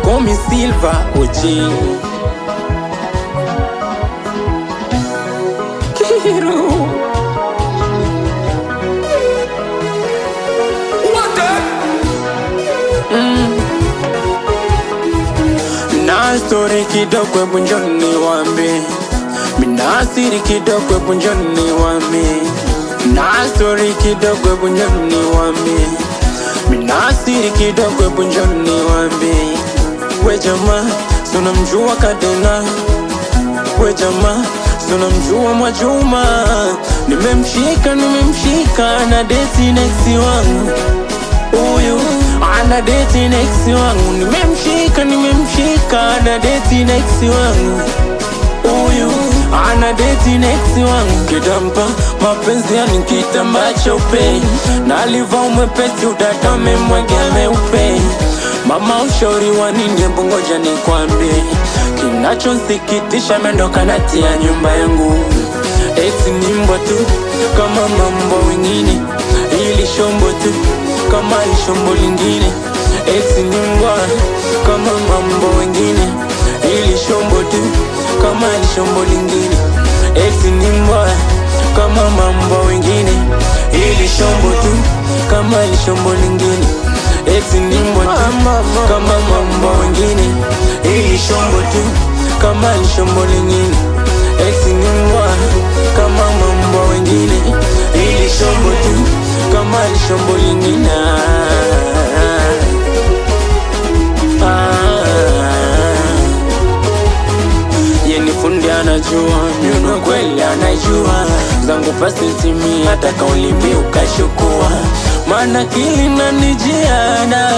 Call me Silver OG. Kiru. Na story kidogo hebu njoni niwaambie. Mina siri kidogo hebu njoni niwaambie. Na story kidogo hebu njoni niwaambie. Mina siri kidogo hebu njoni niwaambie. We jamaa, si unamjua Kadena. We jamaa, si unamjua Mwajuma. Nimemshika na date next wangu. Uyu ana date next wangu. Nimemshika na date next wangu. Uyu ana date next wangu. Kidampa mapenzi ya ni kitambaa cheupe, na aliva umepesi udada memwegea meupe. Mama ushauri wa nini? Hebu ngoja nikwambie. Kinachonsikitisha mendoka natia nyumba yangu. Eti ni mbwa tu kama mambo wengine, ili shombo tu kama shombo lingine. Eti ni mbwa kama mambo wengine, ili shombo tu kama shombo lingine. Eti ni mbwa kama mambo wengine, ili shombo tu kama shombo lingine. Eti ni mbwa tu kama mambo wengine, ili shombo tu kama shombo lingine. Eti ni mbwa kama mambo wengine, ili shombo tu kama shombo lingine. Yeni fundi anajua, miuno kweli anajua. Zangu pasi ntimi hata kaulimi ukashukua. Mana kili na nijiana,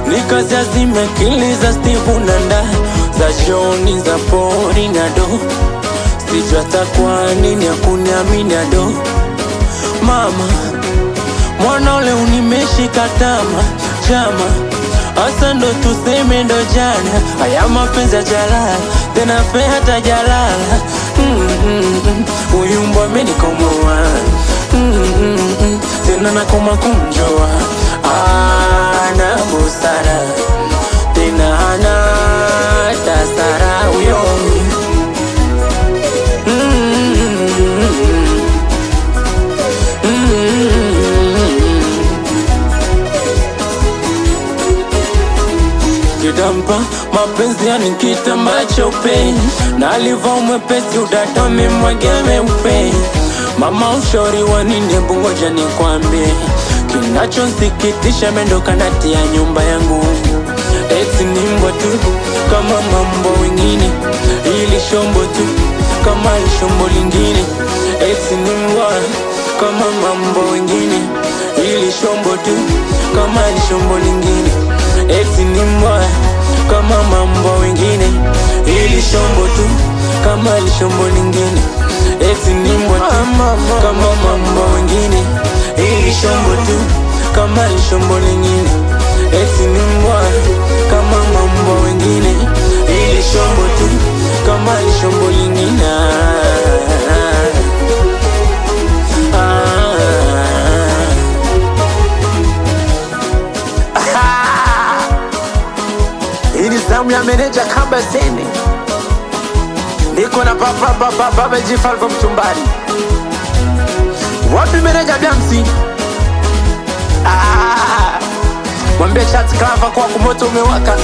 nikazi azime kili za Steve Nanda, za Johnny za Pori na Do. Sijua takwa nini akuniamini ado. Mama, mwana ule unimeshika tama chama. Asa ndo tuseme ndo jana. Haya mapenzi ya jalala, tena fe hata jalala. Uyu mbwa menikomoa. Tena nakoma kumjoa. Ana busara, tena ana tasara uyo. Kidampa mapenzi ya ni kitambaa cheupe, na aliva umepesi udada memwegea meupe. Mama ushauri wa nini? Hebu ngoja nikwambie. Kinachonsikitisha mendoka natia nyumba yangu. Eti ni mbwa tu kama mambo wengine, ili shombo tu kama shombo lingine. Eti ni mbwa kama mambo wengine, ili shombo tu kama shombo lingine. Eti ni mbwa kama mambo wengine, ili shombo tu kama shombo lingine. Eti ni mbwa tu kama mambo wengine, ili shombo tu kama shombo lingine. Eti ni mbwa kama mambo wengine, ili shombo tu kama shombo lingine. Ini zamu ya meneja kamba sene. Niko na baba Jifalvo Mtumbari. Wapi meneja Biamsi? Mwambie chat Klava kwa kumoto umewaka.